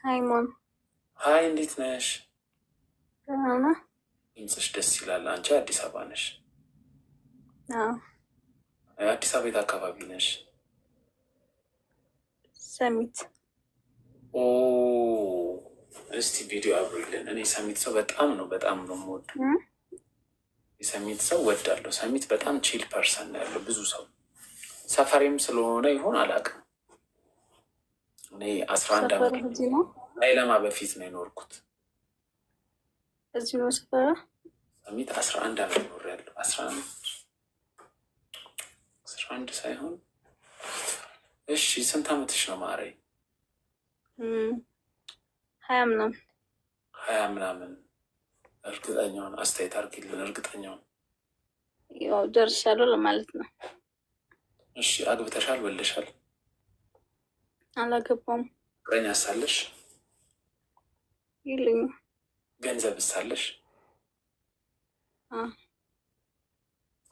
ሃይሞን ሀይ፣ እንዴት ነሽ? ደህና ነህ? ድምፅሽ ደስ ይላል። አንቺ አዲስ አበባ ነሽ? አዎ። አዲስ አበባ የት አካባቢ ነሽ? ሰሚት። ኦ እስቲ ቪዲዮ አብሩልን። እኔ ሰሚት ሰው በጣም ነው የምወደው። የሰሚት ሰው ወዳለሁ። ሰሚት በጣም ቺል ፐርሰን ነው ያለው። ብዙ ሰው ሰፈሬም ስለሆነ ይሆን አላውቅም። እኔ 11 ዓመት ኃይለማ በፊት ነው የኖርኩት። እዚህ ነው ሰፈራ? ሰሚት 11 ዓመት ኖር ያለው 11 ሳይሆን። እሺ ስንት ዓመትሽ ነው ማሬ? 20 ምናምን። 20 ምናምን። እርግጠኛውን አስተያየት አድርጊልን። እርግጠኛውን ያው ደርሻለሁ ለማለት ነው። እሺ አግብተሻል? ወልደሻል? አላገባም። ፍቅረኛ ሳለሽ? የለኝም። ገንዘብ ሳለሽ?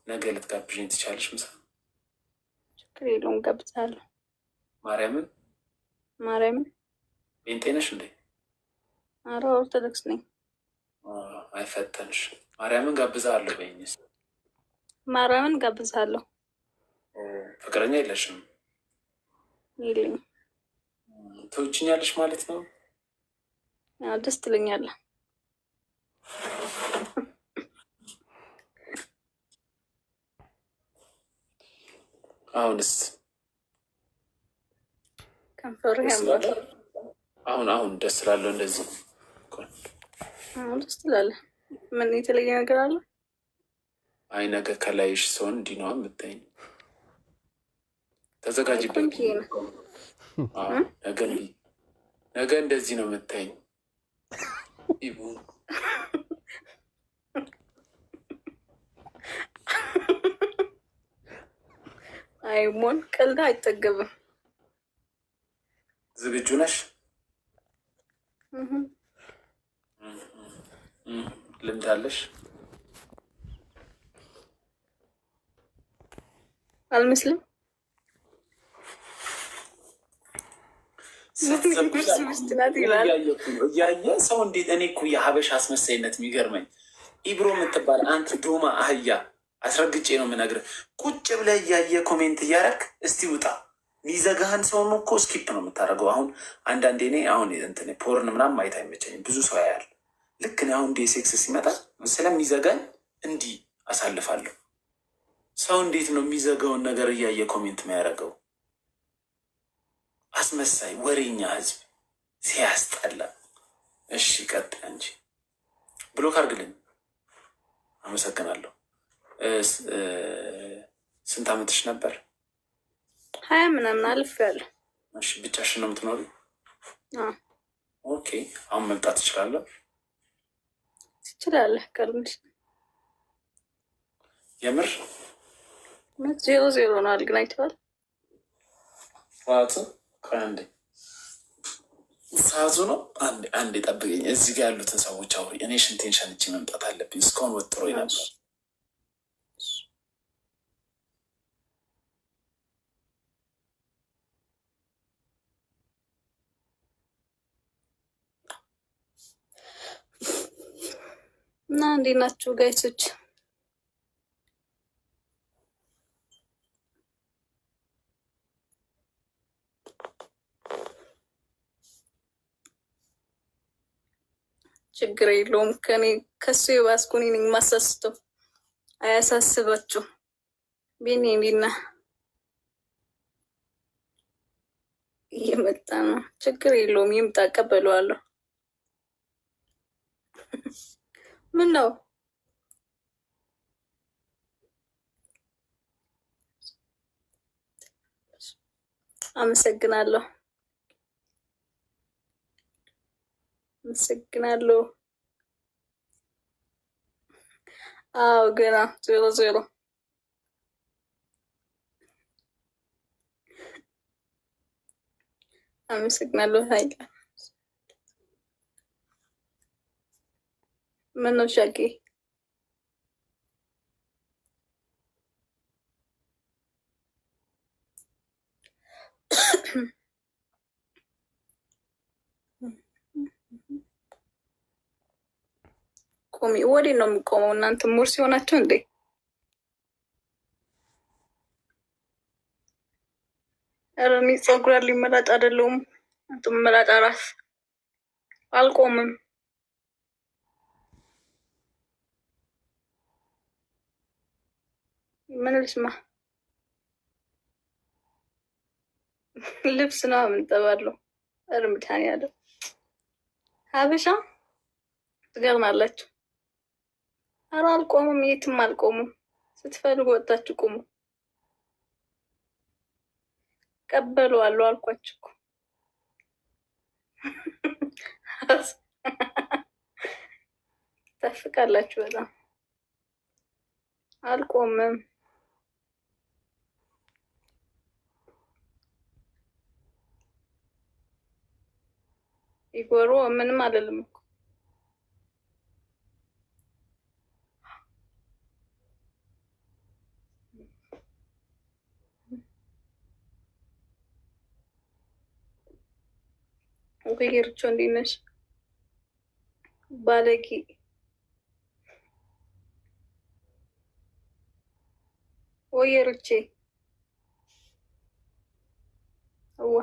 ነገ ልትጋብዥኝ ትቻለሽ? ምሳ? ችግር የለውም ጋብዛለሁ። ማርያምን? ጴንጤ ነሽ እንዴ? ኧረ ኦርቶዶክስ ነኝ። አይፈተንሽ። ማርያምን ጋብዛለሁ በይኝ። ማርያምን ጋብዛለሁ። ፍቅረኛ የለሽም? የለኝም። ትውጭኛለሽ ማለት ነው? ደስ ትለኛለህ። አሁንስ? ከንፈሩ ያምራል። አሁን ደስ ስላለው እንደዚህ ደስ ትላለህ። ምን የተለየ ነገር አለ? አይ ነገ ከላይሽ ሰውን እንዲህ ነዋ የምታይኝ። ተዘጋጅበት። ነገ እንደዚህ ነው የምታይኝ። አይሞን ቀልድ አይጠገብም። ዝግጁ ነሽ? ልምድ አለሽ? አልመስልም። እያየ ሰው እንዴት! እኔ እኮ የሀበሻ አስመሳይነት የሚገርመኝ ኢብሮ የምትባል አንተ ዶማ አህያ፣ አስረግጬ ነው የምነግርህ። ቁጭ ብለህ እያየ ኮሜንት እያደረግ እስቲ ውጣ። ሚዘጋህን ሰው ነው እኮ ስኪፕ ነው የምታደርገው። አሁን አንዳንዴ እኔ አሁን እንትን ፖርን ምናምን ማየት አይመቸኝም። ብዙ ሰው ያያል። ልክ እኔ አሁን ሴክስ ሲመጣ ስለሚዘጋኝ እንዲህ አሳልፋለሁ። ሰው እንዴት ነው የሚዘጋውን ነገር እያየ ኮሜንት የሚያደርገው? አስመሳይ ወሬኛ ህዝብ ሲያስጠላ። እሺ ቀጥል እንጂ ብሎክ አድርግልኝ። አመሰግናለሁ። ስንት ዓመትሽ ነበር? 20 ምናምን አልፌያለሁ። እሺ ብቻሽን ነው የምትኖሪ? ኦኬ አሁን መምጣት ትችላለህ? ትችላለህ። ቀልድ የምር 0-0 ነው አልግናይተዋል። ሰዓቱ ነው። አንድ ጠብቀኝ። እዚህ ጋር ያሉትን ሰዎች አውሪ። እኔ ሽንቴን ሸንቼ መምጣት አለብኝ። እስካሁን ወጥሮ ነበር። እና እንዴት ናችሁ ጋይሶች? ችግር የለውም። ከሱ የባስኩ እኔ ነኝ የማሳስተው። አያሳስባችሁ። ቤኔ እንዲና እየመጣ ነው። ችግር የለውም። ይምጣ፣ እቀበለዋለሁ። ምን ነው? አመሰግናለሁ። አዎ ገና 0-0። አመሰግናለሁ። ሀይል ምን ነው ሻጌ? ቆሚ። ወዴት ነው የሚቆመው? እናንተ ሙርሲ ሆናችሁ እንዴ? ኧረ እኔ ፀጉር ሊመላጥ አይደለሁም። አንተ መላጣ ራስ አልቆምም። ምን ልስማ? ልብስ ነው የምንጠባለው። እርምታን ያለው ሀበሻ ትገርማላችሁ። ኧረ አልቆምም፣ የትም አልቆሙም። ስትፈልጉ ወጣችሁ ቁሙ። ቀበሉ አለው አልኳችሁ እኮ። ታፍቃላችሁ በጣም። አልቆምም። ይጎሮ ምንም አይደለም እኮ ወይርቾ እንዲነሽ ባለቂ ወይርቼ አዋ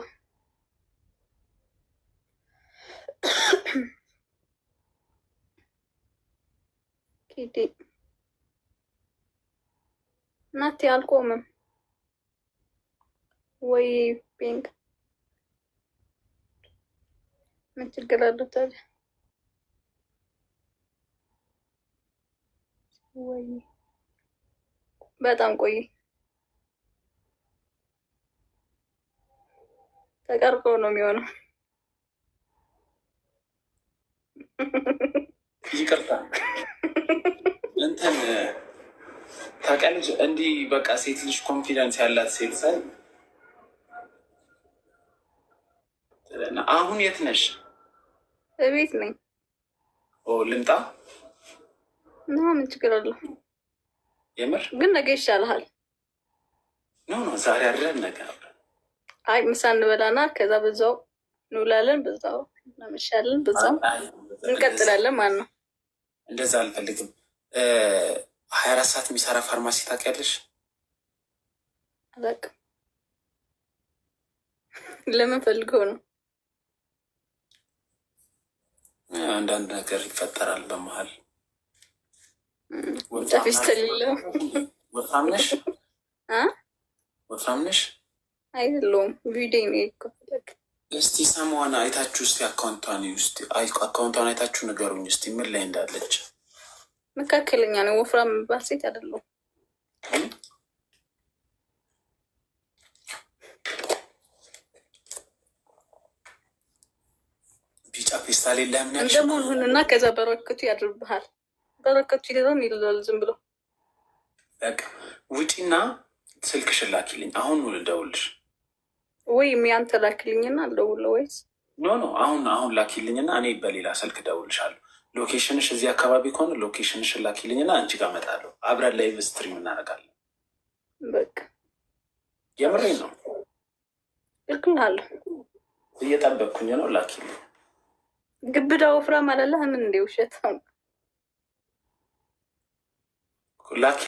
ኪዲ ናቲ አልቆምም ወይ ፒንክ ምን ችግር አለው ታዲያ? ወይ በጣም ቆይ ተቀርቆ ነው የሚሆነው። ይቅርታ እንትን ታውቂያለሽ፣ እንዲህ በቃ ሴት ልጅ ኮንፊደንስ ያላት ሴት ሳይ አሁን የት ነሽ? እቤት ነኝ። ልምጣ? ምን ችግር አለው? የምር ግን ነገ ይሻልሃል። ኖ ዛሬ አድረን ነገ አይ ምሳ እንበላና ከዛ በዛው እንውላለን፣ በዛው እናመሻለን፣ በዛው እንቀጥላለን ማለት ነው። እንደዛ አልፈልግም። 24 ሰዓት የሚሰራ ፋርማሲ ታውቂያለሽ? አላውቅም። ለምን ፈልገው ነው? አንዳንድ ነገር ይፈጠራል በመሀል። ፊስተሌለ ወፍራም ነሽ? ወፍራም ነሽ? አይደለሁም። ቪዲዮ ነው ይከፈለክ። እስቲ ሰሞኑን አይታችሁ እስቲ አካውንቷን አይታችሁ ንገሩኝ እስቲ ምን ላይ እንዳለች። መካከለኛ ነው። ወፍራም ባል ሴት አይደለሁም። ቢጫ ፌስታል የለህም ነሽ? እንደመሆኑና ከዛ በረከቱ ያድርብሃል። በረከቱ ይደረም ይላል ዝም ብሎ። በቃ ውጪና ስልክሽን ላኪልኝ። አሁን ልደውልሽ ወይም ያንተ ላኪልኝና አልደውልህ ወይስ? ኖ አሁን ላኪልኝና እኔ በሌላ ስልክ እደውልሻለሁ። ሎኬሽንሽ እዚህ አካባቢ ከሆነ ሎኬሽንሽን ላኪልኝና አንቺ ጋር እመጣለሁ። አብረን ላይቭ ስትሪም እናደርጋለን። በቃ የምሬን ነው። እልክልሃለሁ። እየጠበቅኩኝ ነው። ላኪልኝ። ግብዳ ወፍራም አላለህ? ምን እንደ ውሸት ላኪ